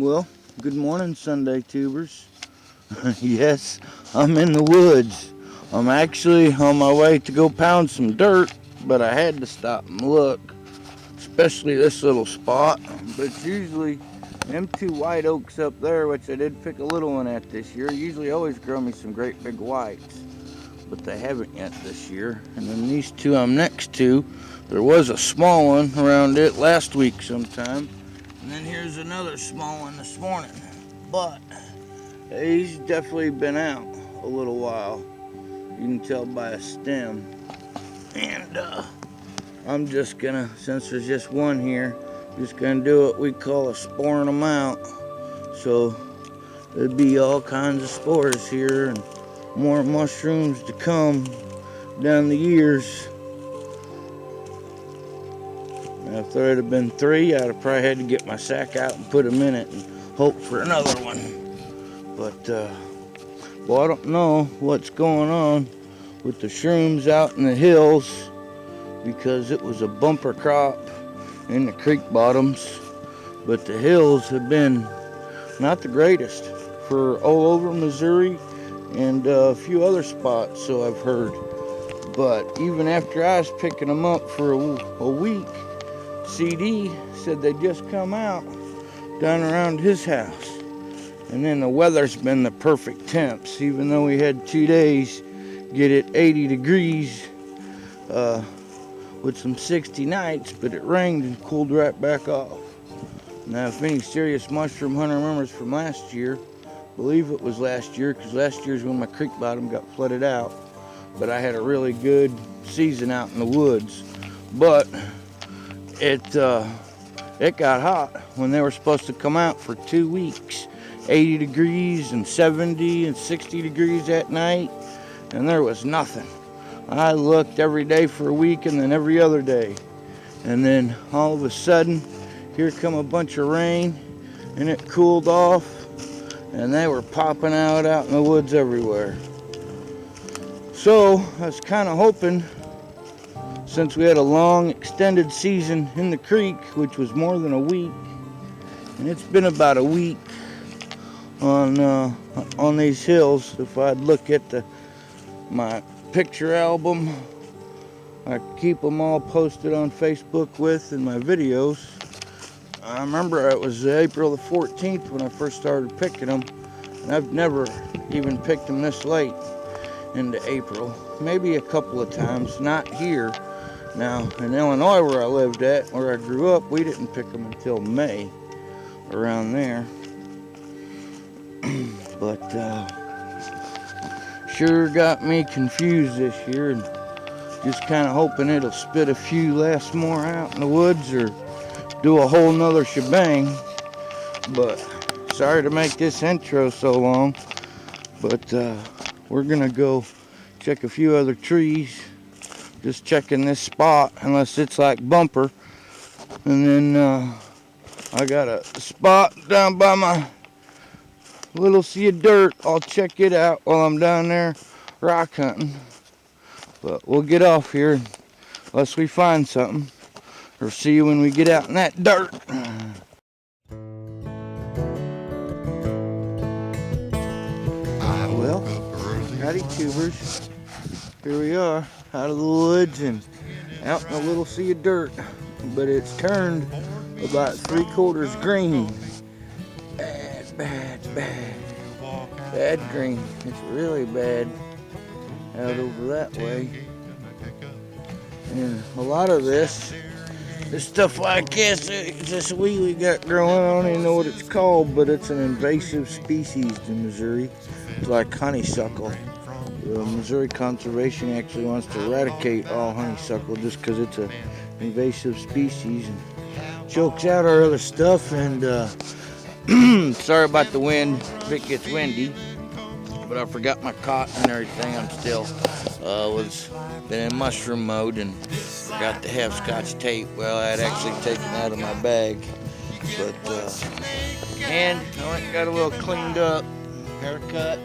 Well, good morning, Sunday tubers. Yes, I'm in the woods. I'm actually on my way to go pound some dirt, but I had to stop and look, especially this little spot. But usually, them two white oaks up there, which I did pick a little one at this year, usually always grow me some great big whites, but they haven't yet this year. And then these two I'm next to, there was a small one around it last week sometime. And then here's another small one this morning. But he's definitely been out a little while. You can tell by a stem. And I'm just gonna, since there's just one here, just gonna do what we call a sporing them out. So there'll be all kinds of spores here and more mushrooms to come down the years. If there had been three, I'd have probably had to get my sack out and put them in it and hope for another one. But, well, I don't know what's going on with the shrooms out in the hills because it was a bumper crop in the creek bottoms. But the hills have been not the greatest for all over Missouri and a few other spots, so I've heard. But even after I was picking them up for a week, CD said they just come out down around his house. And then the weather's been the perfect temps, even though we had 2 days get it 80 degrees with some 60 nights, but it rained and cooled right back off. Now, if any serious mushroom hunter remembers from last year, I believe it was last year, because last year's when my creek bottom got flooded out, but I had a really good season out in the woods. But it got hot when they were supposed to come out for 2 weeks. 80 degrees and 70 and 60 degrees at night, and there was nothing. I looked every day for a week and then every other day. And then all of a sudden, here come a bunch of rain, and it cooled off, and they were popping out in the woods everywhere. So I was kind of hoping, since we had a long extended season in the creek, which was more than a week, and it's been about a week on these hills. If I'd look at my picture album, I keep them all posted on Facebook with, and my videos. I remember it was April the 14th when I first started picking them, and I've never even picked them this late into April. Maybe a couple of times, not here. Now, in Illinois where I lived at, where I grew up, we didn't pick them until May, around there. But, sure got me confused this year, and just kind of hoping it'll spit a few last more out in the woods or do a whole nother shebang. But, sorry to make this intro so long, but we're gonna go check a few other trees. Just checking this spot, unless it's like bumper. And then I got a spot down by my little sea of dirt. I'll check it out while I'm down there rock hunting. But we'll get off here unless we find something. Or see you when we get out in that dirt. Well, howdy tubers. Here we are, out of the woods and out in a little sea of dirt, but it's turned about 3/4 green. Bad green. It's really bad out over that way. And a lot of this stuff like this weed we got growing, I don't even know what it's called, but it's an invasive species in Missouri. It's like honeysuckle. The Missouri Conservation actually wants to eradicate all honeysuckle just because it's an invasive species and chokes out our other stuff. And sorry about the wind if it gets windy, but I forgot my cotton and everything. I'm still been in mushroom mode and forgot to have Scotch tape. Well, I had actually taken it out of my bag, but and I went and got a little cleaned up haircut.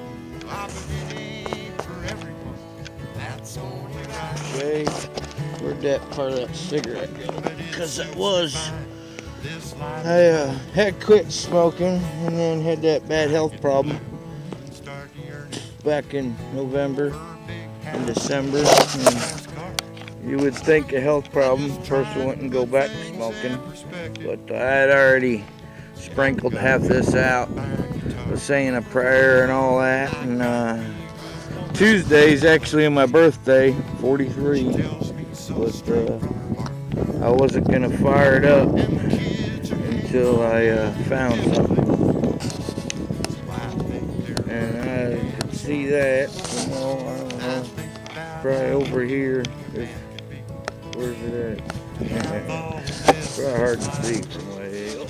Shave. Where'd that part of that cigarette go? Because that was I had quit smoking and then had that bad health problem back in November and December. And you would think a health problem, person wouldn't go back to smoking, but I had already sprinkled half this out, was saying a prayer and all that, and Tuesday's actually my birthday, 43, but I wasn't gonna fire it up until I found something, and I could see that, you know, I don't know, probably over here. Where's it at? It's probably hard to see from way up.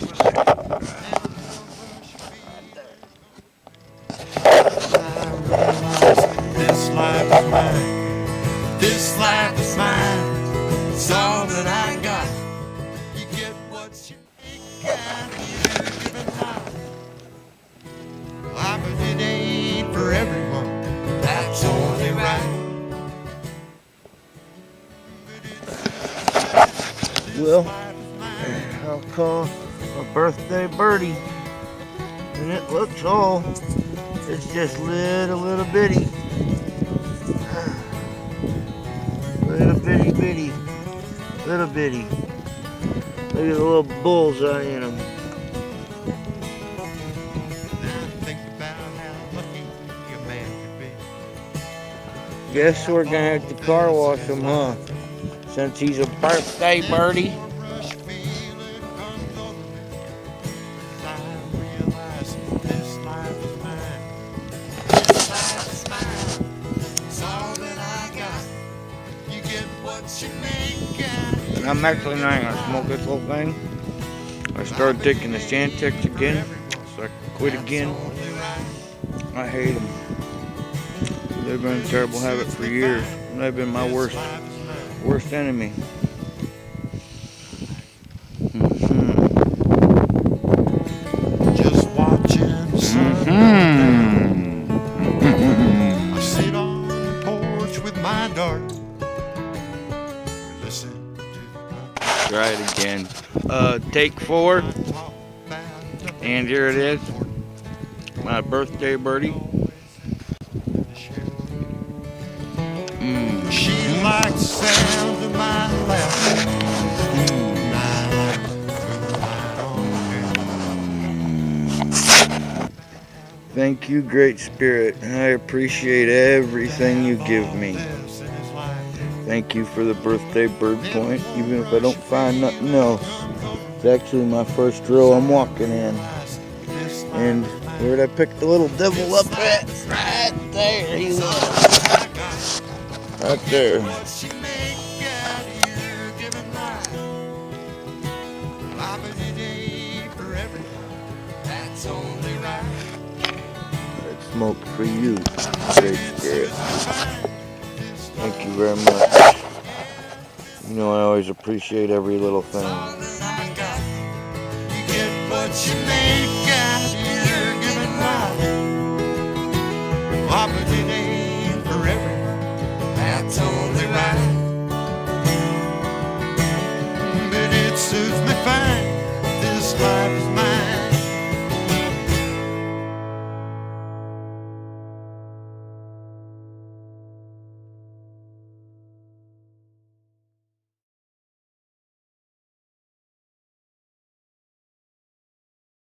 This life is mine. This life is mine. It's all that I got. You get what you got. You're giving life. Life it ain't for everyone. That's only right. Well, I'll call a birthday birdie, and it looks all, it's just little bitty, little bitty, little bitty. Look at the little bullseye in them. Guess we're gonna have to car wash him, huh? Since he's a birthday birdie. And I'm actually not gonna smoke this whole thing. I started taking the Santex again, so I can quit again. I hate them. They've been a terrible habit for years. And they've been my worst enemy. Just watching the sun. I sit on the porch with my dart. Listen to the Try it again. Take 4. And here it is. My birthday birdie. She likes the sound of my laughter. Thank you, Great Spirit. I appreciate everything you give me. Thank you for the birthday bird point, even if I don't find nothing else. It's actually my first drill I'm walking in. And where'd I pick the little devil up at? Right there, he was. Right there. That's smoke for you, Great Spirit. Thank you very much. You know I always appreciate every little thing. You get what you make out, you're giving life.